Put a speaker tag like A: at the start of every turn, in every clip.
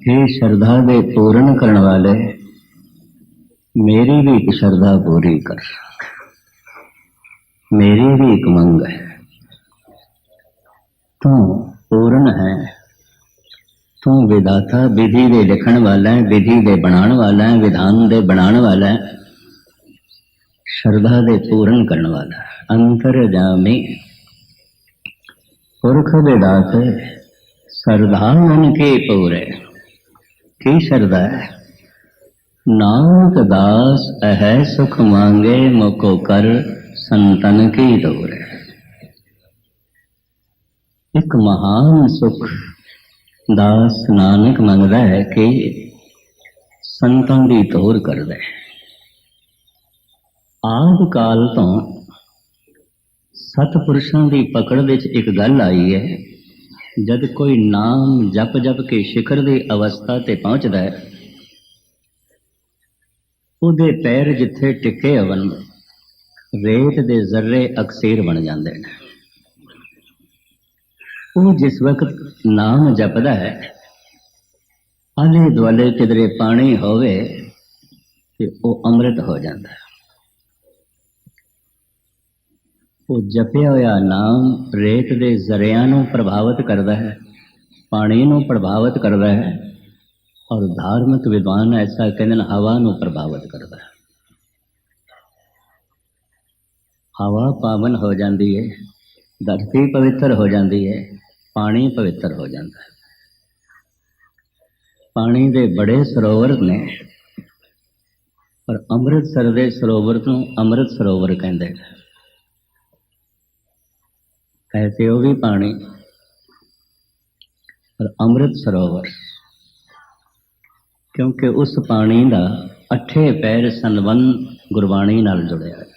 A: हे श्रद्धा दे पूर्ण करने वाले, मेरी भी एक श्रद्धा पूरी कर, मेरी भी एक मंग है। तू पूर्ण है, तू विधाता विधि दे लिखण वाला है, विधि दे बनाने वाला है, विधान दे बनाने वाला है, श्रद्धा दे पूर्ण करने वाला है। अंतर्जामी पुरख विदाते श्रद्धा मन के पूरे की श्रद्धा है। नानक दास अह सुख मांगे मुको कर संतन की दूर। एक महान सुख दास नानक मंगदा है कि संतां दी तोर कर दे। आद काल तो सतपुरुषों की पकड़ विच एक गल आई है, जब कोई नाम जप जप के शिखर की अवस्था ते पहुंचता है, उहदे पैर जिथे टिके हवन रेत दे जर्रे अकसीर बन जाते हैं। वो जिस वक्त नाम जपदा है, आले दुआले किधरे पानी होवे ते वो अमृत हो जाता है। वो जपया होया नाम रेत दे जरियां नूं प्रभावित करता है, पानी नूं प्रभावित करता है, और धार्मिक विद्वान ऐसा कहते हैं हवा नूं प्रभावित करता है। हवा पावन हो जाती है, धरती पवित्र हो जाती है, पानी पवित्र हो जाता है। पानी दे बड़े सरोवर ने, पर अमृतसर दे सरोवर नूं अमृत सरोवर कहते हैं। ऐसे वो भी पानी और अमृत सरोवर, क्योंकि उस पानी का अठे पैर संबंध गुरबाणी नाल जुड़िया है।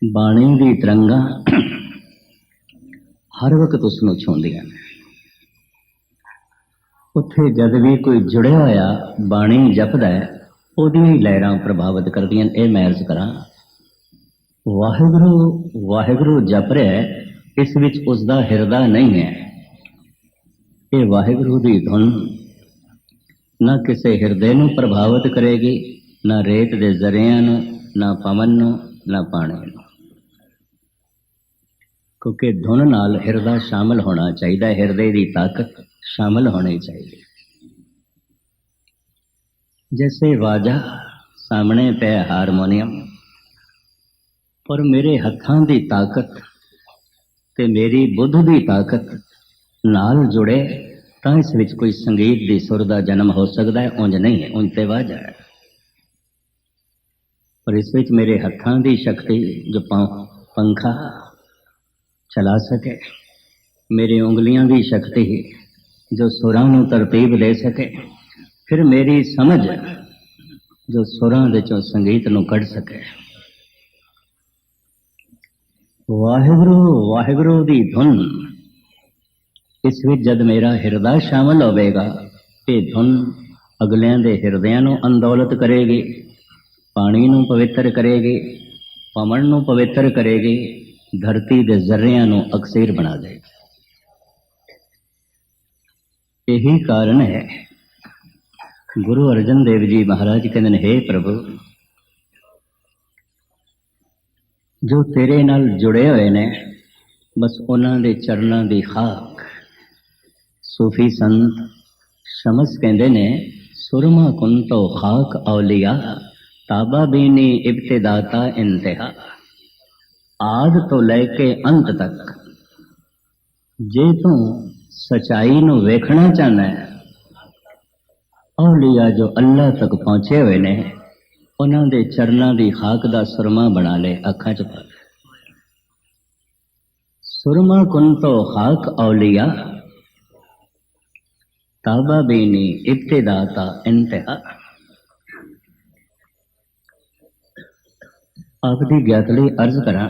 A: बाणी की तरंगा हर वक्त उसनों छूंदियां ने। उत्थे जद भी कोई जुड़िया होया बाणी जपदा है, उहदी लहरां प्रभावित करदियां। ये मैं अर्ज करा, वाहिगुरु वाहिगुरु जप रहा है, इस विच उसका हिरदा नहीं है। ये वाहिगुरु की धुन न किसी हिरदे नूं प्रभावित करेगी, न रेत दे जरियां नूं, न पवन नूं, न पानी नूं, क्योंकि धुन नाल हिरदा शामिल होना चाहिए, हिरदे की ताकत शामिल होनी चाहिए। जैसे वाजा सामने पे हारमोनियम, पर मेरे हत्थां की ताकत ते मेरी बुद्ध की ताकत नाल जुड़े तो इस विच कोई संगीत की सुर का जन्म हो सकता है, उंज नहीं है, उंज ते वाजा है। पर इस विच मेरे हत्थां की शक्ति जो पंखा चला सके, मेरी उंगलियां की शक्ति जो सुरां नूं तरतीब दे सके, फिर मेरी समझ जो सुरां दे चों संगीत नूं कढ़ सके। वाहिगुरु वाहिगुरु दी धुन, इस विच जद मेरा हिरदा शामिल होवेगा, ये धुन अगलियां दे हिरदियां नूं अंदौलत करेगी, पानी नूं पवित्र करेगी, पवन नूं पवित्र करेगी, धरती दे जर्रियां नूं अकसीर बना देगी। यही कारण है गुरु अर्जन देव जी महाराज कहते हैं, हे प्रभु, जो तेरे नाल जुड़े हुए ने, बस उन्हां दे चरणां दी खाक। सूफी संत शमस कहते ने, सुरमा कुंतो खाक औलिया, ताबा बीनी इब्तिदाता इंतहा। आद तो लैके अंत तक जे तू सच्चाई नूं वेखना चाहना है, औलिया जो अल्लाह तक पहुंचे हुए ने, उन्हां दे चरणां दी खाक दा सुरमा बना ले, अखां च पा। सुरमा कुंतो खाक औलिया, ताबा बीनी इब्तिदाता इंतहा। आपकी ज्ञातली अर्ज करा,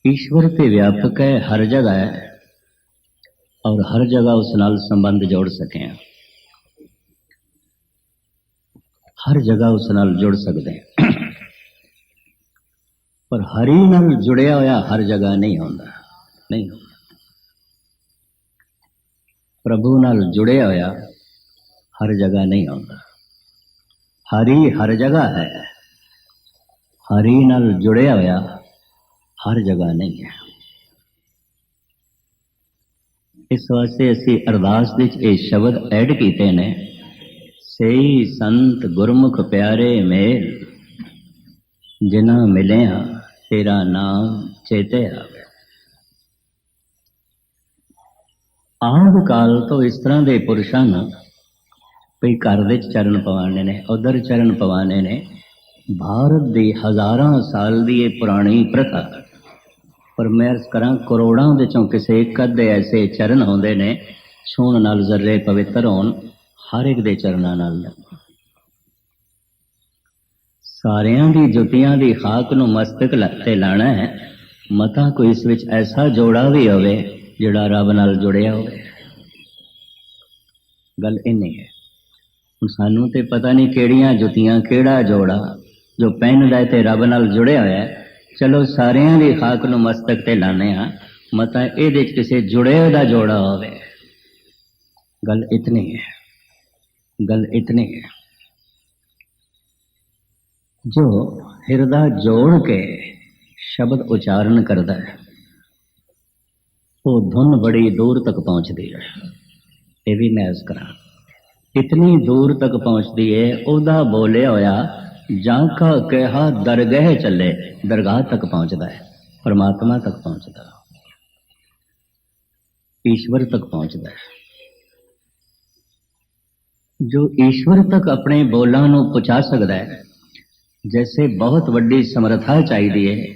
A: ईश्वर ते व्यापक है, हर जगह है, और हर जगह उस नाल संबंध जोड़ सके, हर जगह उस नाल जुड़ सकते हैं। पर हरि नाल जुड़िया होया हर जगह नहीं होता, नहीं होता। प्रभु नाल जुड़िया होया हर जगह नहीं आउंदा। हरि हर जगह है, हरि नाल जुड़िया होया हर जगह नहीं है। इस वास्ते असी अरदास विच ये शब्द ऐड कीते ने, सही संत गुरमुख प्यारे मेल, जिन्हां मिलिया तेरा नाम चेते आवे। आद काल तो इस तरह के पुरुषों ने कई घर विच चरण पवाने ने, उधर चरण पवाने ने। भारत की हज़ारां साल की ये पुरानी प्रथा, पर मैं अर्ज करा करोड़ों विचों किसी एक अद्धे ऐसे चरण होंदे ने छूण नाल जर्रे पवित्र होण, हर एक दे चरणां नाल। सारियां दी जुतियां दी खाक नूं मस्तक ते लाना है, मता कोई इस विच ऐसा जोड़ा भी होवे जिहड़ा रब नाल जुड़िया होवे। गल इन्नी है। हुण सानूं ते पता नहीं किहड़ियां जुतियां किहड़ा जोड़ा जो पहनदा है ते रब नाल जुड़िया होया। चलो सारियां दी खाक नूं मस्तक ते लाने आ, मता इहदे च किसी जुड़े दा जोड़ा होवे। गल इतनी है, गल इतनी है। जो हिरदा जोड़ के शब्द उच्चारण करता है वो धुन बड़ी दूर तक पहुंचती है। ये भी मैं अर्ज करा, इतनी दूर तक पहुंचती है, ओदा बोले होया जाका कहा दरगाह चले, दरगाह तक पहुंचता है, परमात्मा तक पहुंचता है, ईश्वर तक पहुंचता है। जो ईश्वर तक अपने बोलों को पहुंचा सकता है, जैसे बहुत वड्डी समर्था चाहिए है,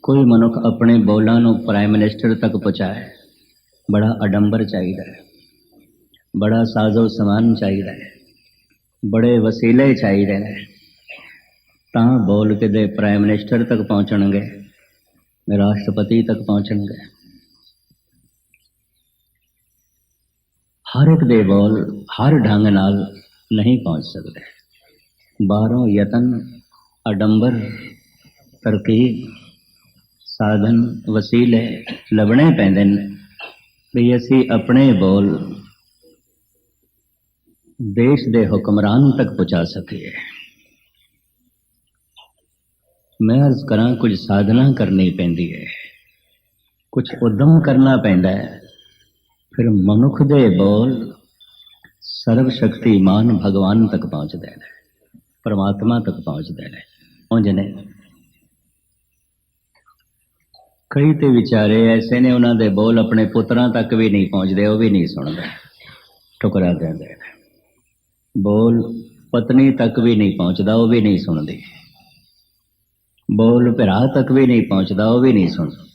A: कोई मनुख अपने बोलों को प्राइम मिनिस्टर तक पहुँचाए, बड़ा अडंबर चाहिए है, बड़ा साजो समान चाहिए है, बड़े वसीले चाहिए हैं, तां बोल के दे प्राइम मिनिस्टर तक पहुँचणगे, राष्ट्रपति तक पहुँचणगे। हर एक दे बोल हर ढंग नाल नहीं पहुँच सकते। बारों यतन अडंबर तरकीब साधन वसीले लभने पैंदे ने भी असी अपने बोल देश दे हुक्मरान तक पहुँचा सकिए। मैं अर्ज करा कुछ साधना करनी पैंदी है, कुछ उद्यम करना पैंदा है, फिर मनुख दे बोल सर्वशक्तिमान भगवान तक पहुँचते हैं, परमात्मा तक पहुँचते हैं। उंज ने कई तो विचारे ऐसे ने उन्होंने दे बोल अपने पुत्रां तक भी नहीं पहुँचते, वो भी नहीं सुनते, ठुकरा देंदे। बोल पत्नी तक भी नहीं पहुँचता, वो भी नहीं सुनती। बोल भरा तक भी नहीं पहुँचता, वो भी नहीं सुनता।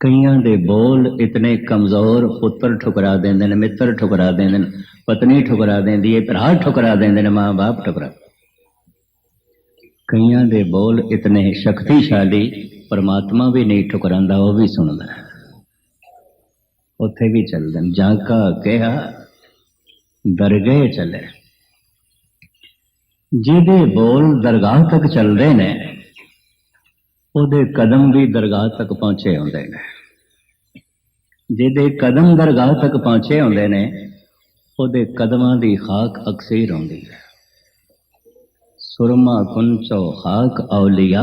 A: कईयां दे बोल इतने कमजोर, पुत्र ठुकरा देंदे ने, मित्र ठुकरा देंदे ने, पत्नी ठुकरा देंदी है, भरा ठुकरा देंदे ने, माँ बाप ठुकरा। कईयां दे बोल इतने शक्तिशाली, परमात्मा भी नहीं ठुकरांदा, वो भी सुनदा है, उत्थे भी चलदे ने। जाका कहा दरगाह चले, जिहदे बोल दरगाह तक चलदे ने ਉਹਦੇ कदम भी दरगाह तक पहुंचे होंदे ने। ਜਿਹਦੇ कदम दरगाह तक पहुंचे होंदे ने ਉਹਦੇ कदमां दी खाक अक्सीर होंदी है। सुरमा कुंचो खाक औलिया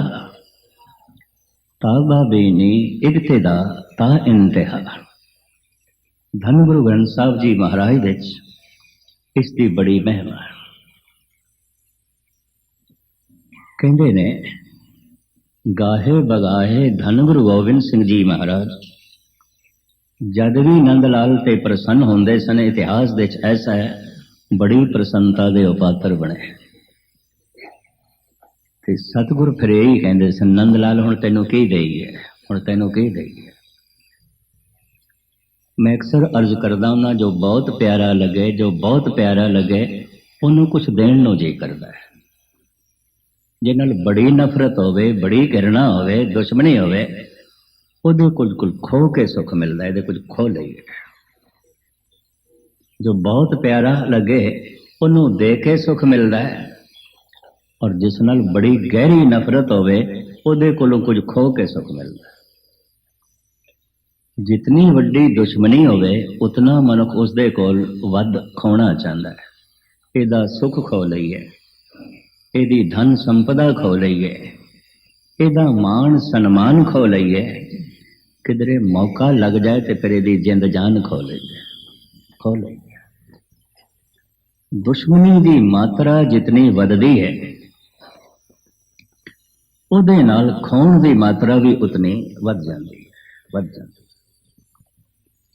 A: ताबा बेनी इब्तिदा ता इंतहा। धन गुरु ग्रंथ साहब जी महाराज विच इसकी बड़ी महिमा है। कहते ने गाहे बगाहे धन गुरु गोबिंद सिंह जी महाराज जद भी नंद लाल ते प्रसन्न होंदे सन, इतिहास दे ऐसा है, बड़ी प्रसन्नता दे उपात्र बने। ते सतगुर फिर यही कहते सन, नंद लाल हुण तैनूं की देईए, हुण तैनूं की देईए। मैं अक्सर अर्ज करदा हुंदा, जो बहुत प्यारा लगे, जो बहुत प्यारा लगे उन्होंने कुछ देण नूं जी करदा है। जिह नाल बड़ी नफरत होवे, बड़ी घृणा होवे, दुश्मनी होवे, ਉਹਦੇ कुछ खो के सुख मिलता है, ये कुछ खो लईए। जो बहुत प्यारा लगे उन्होंने दे के सुख मिलता है, और जिस नाल बड़ी गहरी नफरत होवे ਉਹਦੇ कोलों कुछ खो के सुख मिलता है। जितनी वड्डी दुश्मनी होवे उतना मनुख उसदे कोल वध खोना चाहता है। इहदा सुख खो लईए, इहदी धन संपदा खो लईए, इहदा मान सन्मान खो लईए, किधरे मौका लग जाए तो फिर इहदी जिंद जान खो लईए। दुश्मनी की मात्रा जितनी वधदी है उहदे नाल खोण की मात्रा भी उतनी वध जाती है।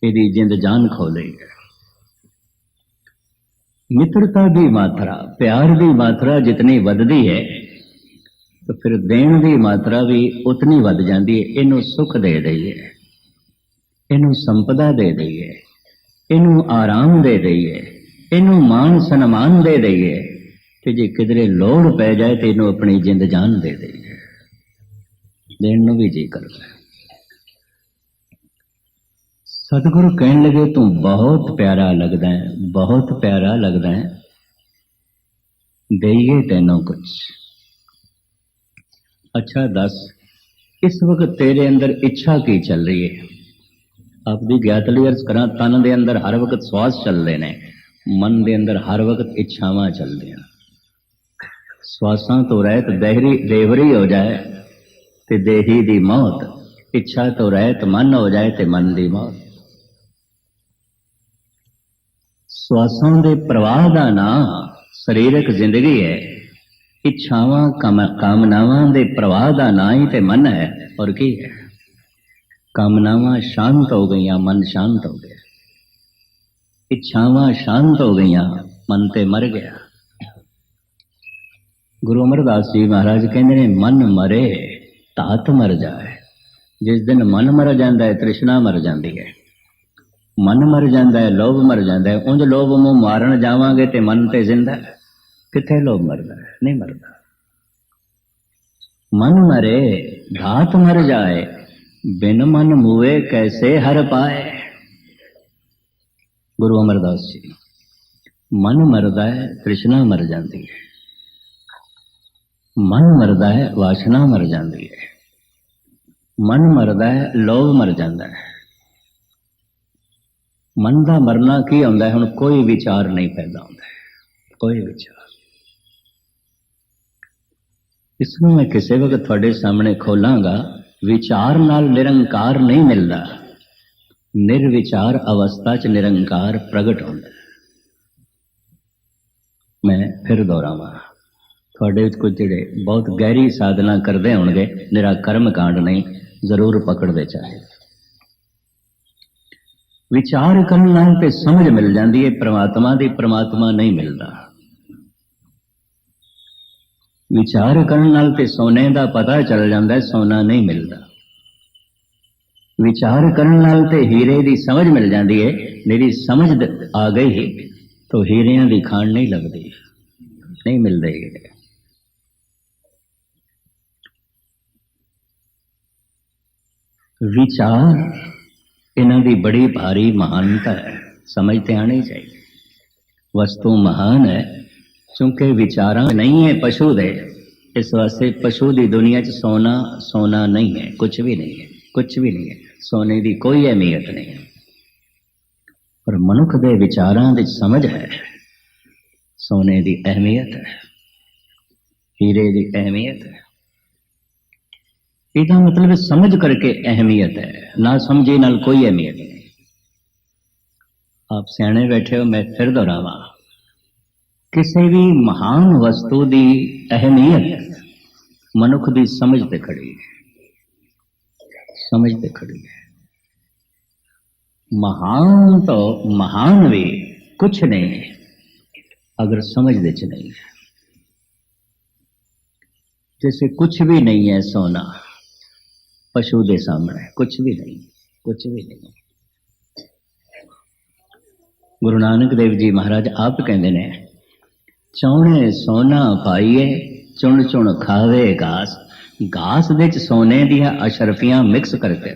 A: इहदी जिंद जान खो लई है। मित्रता की मात्रा, प्यार की मात्रा जितनी वधदी है तो फिर देण की मात्रा भी उतनी वध जाती है। इनू सुख दे दईए, इनू संपदा दे दईए, इनू आराम दे दईए, इनू मान सन्मान दे दईए, कि जे किधरे लोड़ पै जाए तो इनू अपनी जिंद जान दे दईए। देण नूं भी जी करदा है। सतगुरु कहने लगे तू बहुत प्यारा लगदा है, बहुत प्यारा लगदा है, देइए तैनों कुछ। अच्छा दस, इस वक्त तेरे अंदर इच्छा की चल रही है? आपकी ज्ञात लई अर्ज करा, तन दे अंदर हर वक्त श्वास चल रहे ने, मन दे अंदर हर वक्त इच्छावां चल रही। श्वासां तो रहत देवरी हो जाए ते देही दी मौत, इच्छा तो रहत मन हो जाए ते मन दी मौत। श्वासां दे प्रवाह दा नां शरीरक जिंदगी है, इच्छावां कामनावां दे प्रवाह दा नां ही ते मन है। और की है? कामनावां शांत हो गई, मन शांत हो गया। इच्छावां शांत हो गई, मन ते मर गया। गुरु अमरदास जी महाराज कहते ने, मन मरे तात मर जाए। जिस दिन मन मर जाता है तृष्णा मर जाती है, मन मर जाता है लोभ मर जाता है। उंज लोभ मुँह मारन जावांगे ते मन ते जिंदा है, किथे लोभ मरदा है? नहीं मरदा। मन मरे धात मर जाए, बिन मन मुए कैसे हर पाए। गुरु अमरदास जी, मन मरदा है तृष्णा मर जाती है, मन मरदा है वासना मर जाती है, मन मरदा है लोभ मर जाता है। मन का मरना की होंदा है? हुण कोई विचार नहीं पैदा होता है, कोई विचार। इसनूं मैं किसी वक्त तुहाडे सामने खोलांगा। विचार नाल निरंकार नहीं मिलता, निर्विचार अवस्था च निरंकार प्रगट होता है। मैं फिर दोहरावां, तुहाडे विच कुछ जिहड़े बहुत गहरी साधना करते होणगे, निरा कर्म कांड नहीं, जरूर पकड़ते चाहे। विचार करने नाल ते समझ मिल जाती है परमात्मा दी, परमात्मा नहीं मिलता। विचार करने नाल ते सोने का पता चल जाता है, सोना नहीं मिलता। विचार करने नाल ते हीरे की समझ मिल जाती है, मेरी समझ आ गई तो हीरियां की खान नहीं लगती, नहीं मिलते। विचार इन्हां दी बड़ी भारी महानता है, समझते आनी चाहिए। वस्तु महान है क्योंकि विचारा नहीं है पशु दे। इस वास्ते पशु की दुनिया च सोना सोना नहीं है, कुछ भी नहीं है, कुछ भी नहीं है। सोने की कोई अहमियत नहीं है, पर मनुख दे विचारां दी समझ है, सोने की अहमियत है, हीरे की अहमियत है। इसका मतलब समझ करके अहमियत है, ना समझे नाल कोई अहमियत नहीं। आप सियाने बैठे हो, मैं फिर दोहरावा, किसी भी महान वस्तु की अहमियत मनुख की समझ ते खड़ी है, समझ ते खड़ी है। महान तो महान भी कुछ नहीं अगर समझ दे च नहीं है। जैसे कुछ भी नहीं है सोना पशु के सामने, कुछ भी नहीं, कुछ भी नहीं। गुरु नानक देव जी महाराज आप कहते ने, चौने सोना पाइए चुन चुन खावे घास। घास दे च सोने दियां अशरफियां मिक्स करके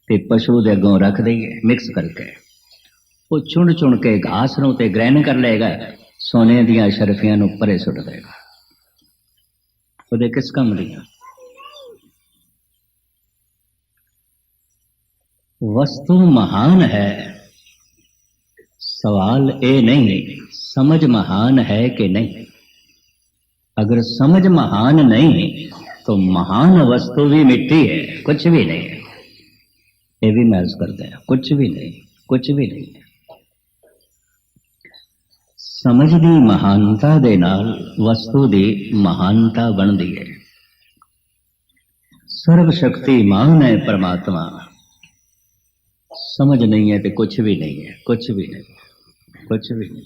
A: ते पशु दे अगों रख दईए, मिक्स करके वो चुन चुन के घास नूं ते ग्रहण कर लेगा, सोने दियां अशरफियां नूं परे सुट देगा। वो किस काम दियां? वस्तु महान है, सवाल ये नहीं समझ महान है कि नहीं। अगर समझ महान नहीं तो महान वस्तु भी मिट्टी है, कुछ भी नहीं है। ये भी महसूस करते हैं, कुछ भी नहीं, कुछ भी नहीं। समझ दी महानता दे नाल वस्तु दी महानता बनती है। सर्व शक्तिमान है परमात्मा, समझ नहीं है तो कुछ भी नहीं है, कुछ भी नहीं, कुछ भी नहीं।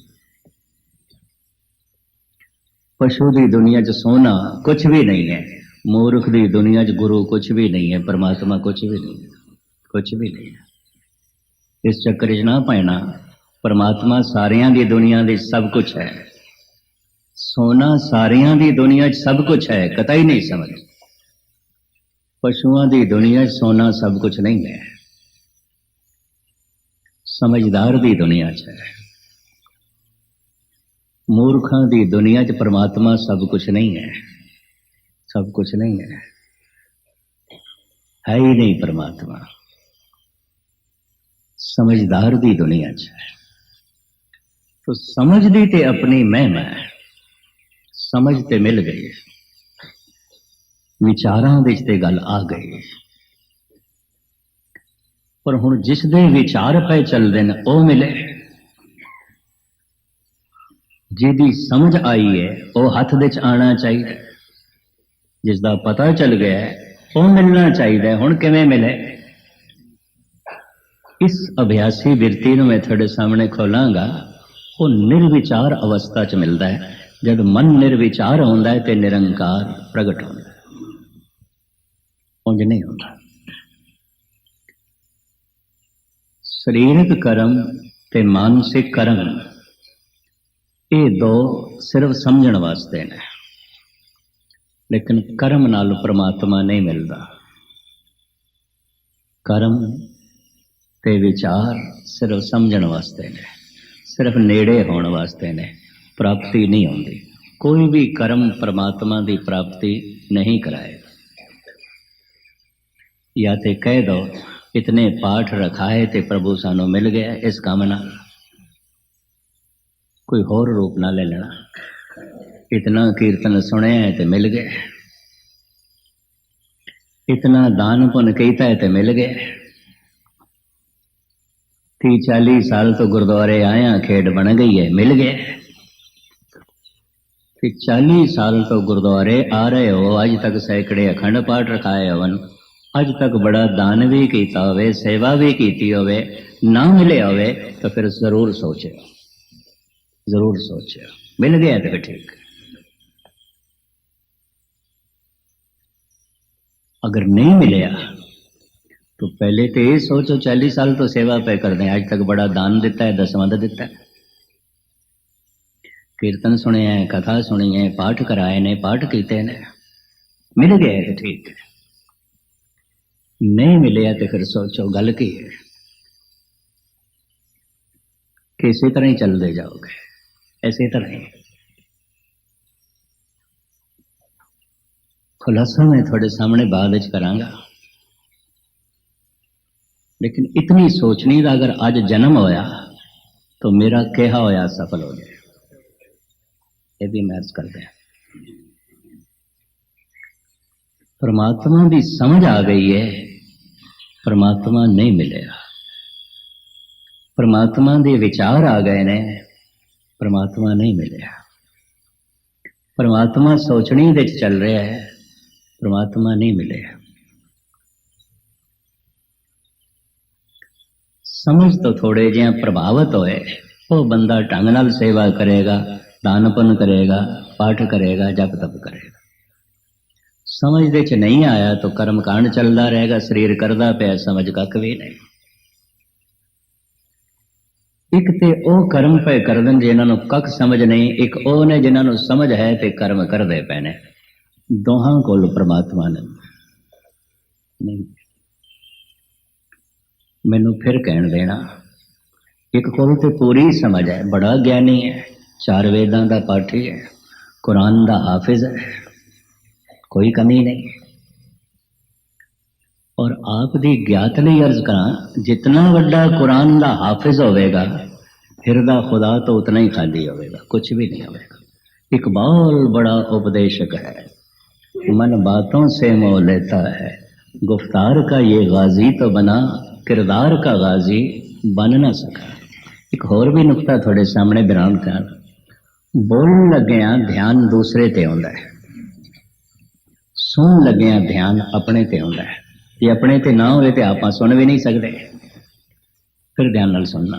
A: पशु की दुनिया च सोना कुछ भी नहीं है, मूर्ख की दुनिया च गुरु कुछ भी नहीं है, परमात्मा कुछ भी नहीं है, कुछ भी नहीं है। इस चक्कर च ना पैना। परमात्मा सारियां दी दुनिया दी सब कुछ है, सोना सारियां दी दुनिया च सब कुछ है, कतई नहीं समझ। पशुओं की दुनिया च सोना सब कुछ नहीं है, समझदार दी दुनिया च है। मूर्खां दी दुनिया च परमात्मा सब कुछ नहीं है, सब कुछ नहीं है ही नहीं परमात्मा। समझदार दी दुनिया च है। तो समझ दी ते अपनी महिमा है, समझ ते मिल गई, विचारां विच ते गल आ गई। पर हुण जिस दे विचार पे चलदे ने ओ मिले, जिहदी समझ आई है वो हथ दे च आना चाहिए, जिसका पता चल गया है वो मिलना चाहिए। हुण किवें मिले? इस अभ्यासी बिरती नूं मैं थोड़े सामने खोलांगा। वो निर्विचार अवस्था च मिलता है। जब मन निर्विचार होता है तो निरंकार प्रगट होता है, उंज नहीं होता। शरीरक कर्म ते मानसिक कर्म ये दो सिर्फ समझण वास्ते ने, लेकिन कर्म नाल परमात्मा नहीं मिलता। कर्म ते विचार सिर्फ समझण वास्ते ने, सिर्फ नेड़े होने वास्ते ने, प्राप्ति नहीं होती। कोई भी कर्म परमात्मा की प्राप्ति नहीं कराएगा। या तो कह दो इतने पाठ रखाए ते प्रभु सानू मिल गया, इस काम नाल कोई होर रूप ना ले लेना। इतना कीर्तन सुने है तो मिल गए, इतना दान पुण्य किया है तो मिल गए। 30-40 साल तो गुरुद्वारे आया, खेड बन गई है, मिल गए। फिर 40 साल तो गुरुद्वारे आ रहे हो, अज तक सैकड़े अखंड पाठ रखाए हवन, अज तक बड़ा दान भी किया होवे, सेवा भी की होवे, ना मिले होवे तो फिर जरूर सोचे, जरूर सोचे। मिल गया तो ठीक। अगर नहीं मिले तो पहले तो ये सोचो 40 साल तो सेवा पे कर दें, आज तक बड़ा दान दिता है, दसवंध दिता है, कीर्तन सुने हैं, कथा सुनी है, पाठ कराए ने, पाठ किए ने, मिल गए तो ठीक। नहीं मिले तो फिर सोचो गल की है, किसी तरह ही चलते जाओगे, ऐसे तरह ही। खुलासा मैं थोड़े सामने बाद करांगा, लेकिन इतनी सोचनी का अगर आज जन्म होया तो मेरा कहा होया सफल हो जाए, ये भी महसूस करते हैं। परमात्मा की समझ आ गई है, परमात्मा नहीं मिलेगा। परमात्मा के विचार आ गए ने, परमात्मा नहीं मिलेगा। परमात्मा सोचनी दे चल रहा है, परमात्मा नहीं मिलेगा। समझ तो थोड़े जिहा प्रभावित होए, वो बंदा ढंग नाल सेवा करेगा, दान पुण्य करेगा, पाठ करेगा, जप तप करेगा। समझ दे च नहीं आया तो कर्म कांड चलता रहेगा, शरीर करदा पिया, समझ कख भी नहीं। एक ते ओ कर्म पे कर दें जिन्होंने कख समझ नहीं, एक ओ ने जिन्होंने समझ है ते कर्म करते पे ने। दोहां कोल परमात्मा ने नहीं। मैनू फिर कहन देना, एक कोल तो पूरी समझ है, बड़ा ज्ञानी है, 4 वेदां दा पाठी है, कुरान दा हाफिज है, कोई कमी नहीं। और आप दी ज्ञात नहीं अर्ज करा, जितना वड्डा कुरान का हाफिज होवेगा हिरदा खुदा तो उतना ही खाली होवेगा, कुछ भी नहीं होवेगा। इकबाल बड़ा उपदेशक है, मन बातों से मोह लेता है, गुफ्तार का ये गाजी तो बना, किरदार का गाजी बन ना सका। एक होर भी नुकता थोड़े सामने बयान कर, बोलण लग्या ध्यान दूसरे ते आउंदा है, सुन लग्या ध्यान अपने ते आउंदा है। जे अपने ते ना होवे ते आपां सुन भी नहीं सकते, फिर ध्यान नाल सुनना।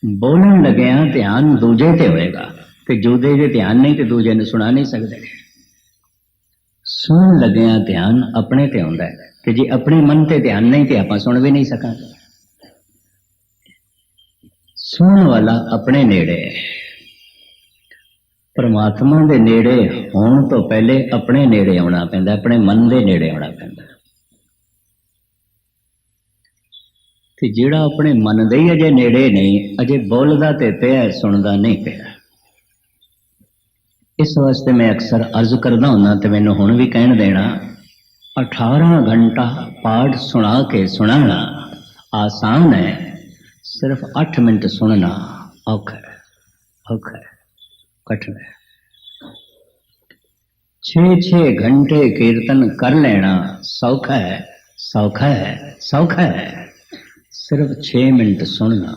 A: बोलण लग्या ध्यान दूजे ते होएगा, ते जूदे जे ध्यान नहीं ते दूजे ने सुना नहीं सकते। सुन लग्या ध्यान अपने ते आउंदा है, ते जे अपने मन ते ध्यान नहीं ते आपां सुन भी नहीं सकांगे। सुनने वाला अपने नेड़े, परमात्मा दे नेड़े होने तो पहले अपने नेड़े आना पैंदा, अपने मन दे नेड़े आना पैंदा। ते जिहड़ा अपने मन दे ही अजे नेड़े नहीं, अजे बोलदा ते पिया सुनदा नहीं पिया। इस वास्ते मैं अक्सर अर्ज करदा हुंदा ते मैनू हुण भी कहण देना, 18 घंटा पाठ सुना के सुनाना आसान है, सिर्फ 8 मिनट सुनना औखा है, औखा है, कठिन है। 6-6 घंटे कीर्तन कर लेना सौखा है, सौखा है, सौखा है, सिर्फ 6 मिनट सुनना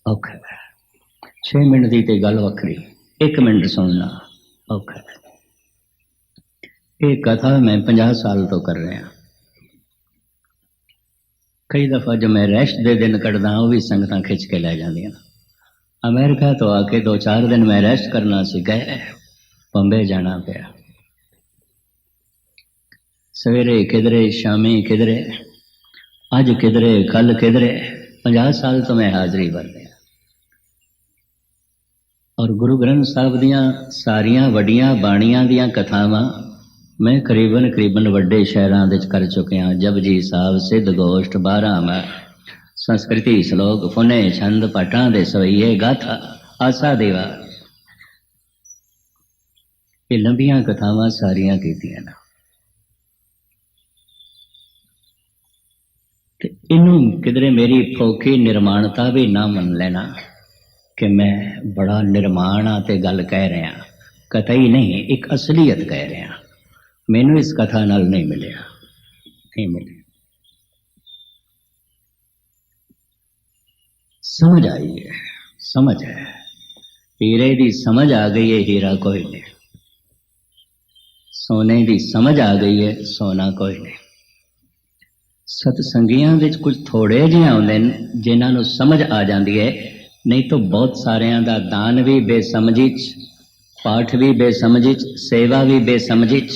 A: औखा है। 6 मिनट की तो गल वखरी, 1 मिनट सुनना औखा है। ये कथा मैं 50 साल तो कर रहा। कई दफा जो मैं रेस्ट दे दिन कटदा वो भी संगतां खिंच के लै जांदियां। अमेरिका तो आके 2-4 दिन मैं रेस्ट करना सी, गए बंबे जाना पिया, सवेरे किधरे, शामी किधरे, अज किधरे, कल किधरे। 50 साल तो मैं हाजरी भर रहा। और गुरु ग्रंथ साहब दियां सारियां वड्डियां बाणियां दियां कथावां मैं करीबन वड्डे शहरां दे कर चुकिया। जपजी साहब, सिद्ध गोष्ठ, 12 संस्कृति श्लोक, फुने छंद, पटां दे सवैये, गाथा, आसा देवा, ये लंबियां कथावां सारियां कीतियां ना। इनू किधरे मेरी फोकी निर्माणता भी ना मन लेना कि मैं बड़ा निर्माण ते गल कह रहा, कतई नहीं, एक असलियत कह रहा। मैनू इस कथा नाल नहीं मिलिया, नहीं मिले। समझ आई है, समझ है, हीरे दी समझ आ गई है, हीरा कोई नहीं। सोने दी समझ आ गई है, सोना कोई नहीं। सतसंगियां विच कुछ थोड़े जिहे आउंदे ने जिन्हां नूं समझ आ जाती है, नहीं तो बहुत सारियां दा दान भी बेसमझी च, पाठ भी बेसमझी च, सेवा भी बेसमझी च,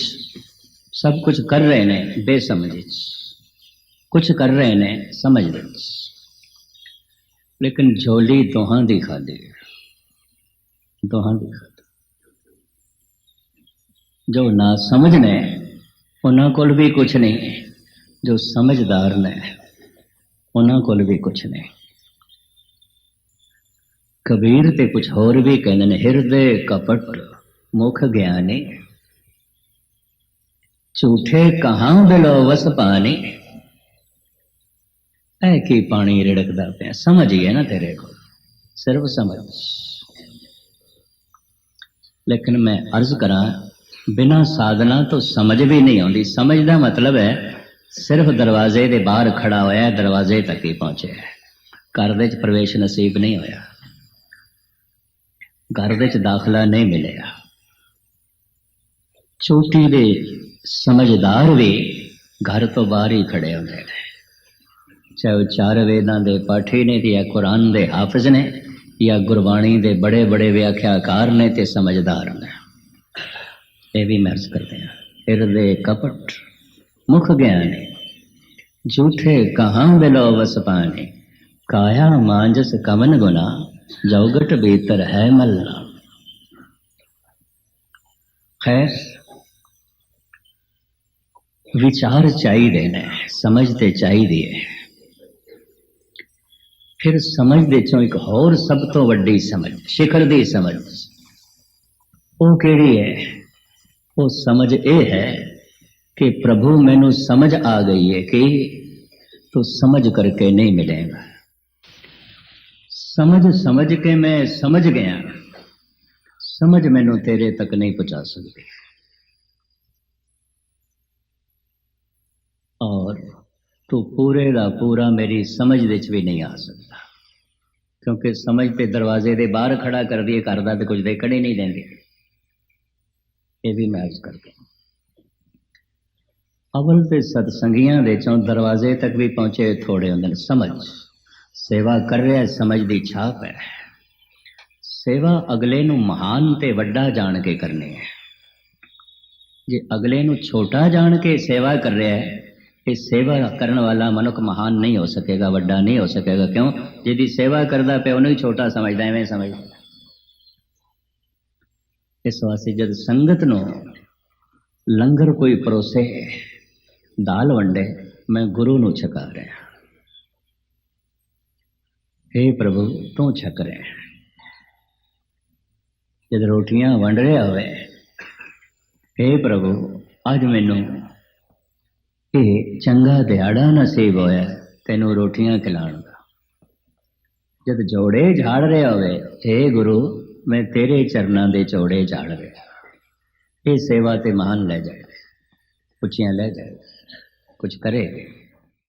A: सब कुछ कर रहे ने बेसमझी च, कुछ कर रहे ने समझ दे च, लेकिन झोली दोहां दी खाली, दोहां दी खाली। जो ना समझने उन्हां कोल भी कुछ नहीं, जो समझदार ने उन्हां कोल भी कुछ नहीं। कबीर ते कुछ होर भी कहने ने, हिरदे कपट मुख ज्ञानी, झूठे कहां बिलो वस पानी। ऐ की पानी रिड़कदा पिया, समझ ही है ना तेरे को, सिर्फ समझ। लेकिन मैं अर्ज करा, बिना साधना तो समझ भी नहीं आती। समझ का मतलब है सिर्फ दरवाजे के बाहर खड़ा होया, दरवाजे तक ही पहुंचे, घर दे प्रवेश नसीब नहीं होया, घर दे दाखला नहीं मिलेगा। चोटी दे समझदार भी घर तो बाहर ही खड़े होंगे ने, चाहे वो 4 वेदां दे पाठी ने, या कुरान दे हाफिज ने, या गुरबाणी दे बड़े बड़े व्याख्याकार ने, ते समझदार ने। ये भी महर्ज करते हैं। हिरदे कपट मुख ज्ञानी, झूठे कहां बिलो वस पानी। काया मांजस कवन गुना, जौगट भीतर है मलना। खैर, विचार चाहिए ने, समझते चाहिए। फिर समझ दे चों एक होर सब तो वड्डी समझ, शिखर दी समझ, वो केड़ी है? वो समझ ये है कि प्रभु मैनू समझ आ गई है कि तो समझ करके नहीं मिलेगा। समझ समझ के मैं समझ गया, समझ मैनू तेरे तक नहीं पहुंचा सकती। और तू पूरे का पूरा मेरी समझ विच भी नहीं आ सकता, क्योंकि समझ ते दरवाजे दे बाहर खड़ा कर दिए, घर दा ते कुछ दे कड़े नहीं देंगे। ये भी मैं अर्ज करके अवल ते सतसंगियां दे चों दरवाजे तक भी पहुंचे थोड़े होंदे। समझ सेवा कर रहा, समझ दी छाप है। सेवा अगले नू महान ते वड्डा जान के करनी है। जे अगले नू छोटा जान के सेवा कर रहा है, ये सेवा करने वाला मनुख महान नहीं हो सकेगा, वड्डा नहीं हो सकेगा। क्यों? जिहदी सेवा करदा पे उन्हें छोटा समझदा, एवें समझदा। इस वास्ते जब संगत नो लंगर कोई परोसे, दाल वंडे, मैं गुरु नू छका रहा, हे प्रभु तू छक रहा। जब रोटियां वंड रहा होवे, हे प्रभु अज मैनू ये चंगा दिहाड़ा नसीब होया तेनू रोटियां खिलाण दा। जब जोड़े झाड़ रहे होवे, हे गुरु मैं तेरे चरना दे जोड़े झाड़ रहा, ये सेवा ते महान ले जाए, कुछियां ले जाए, कुछ करे।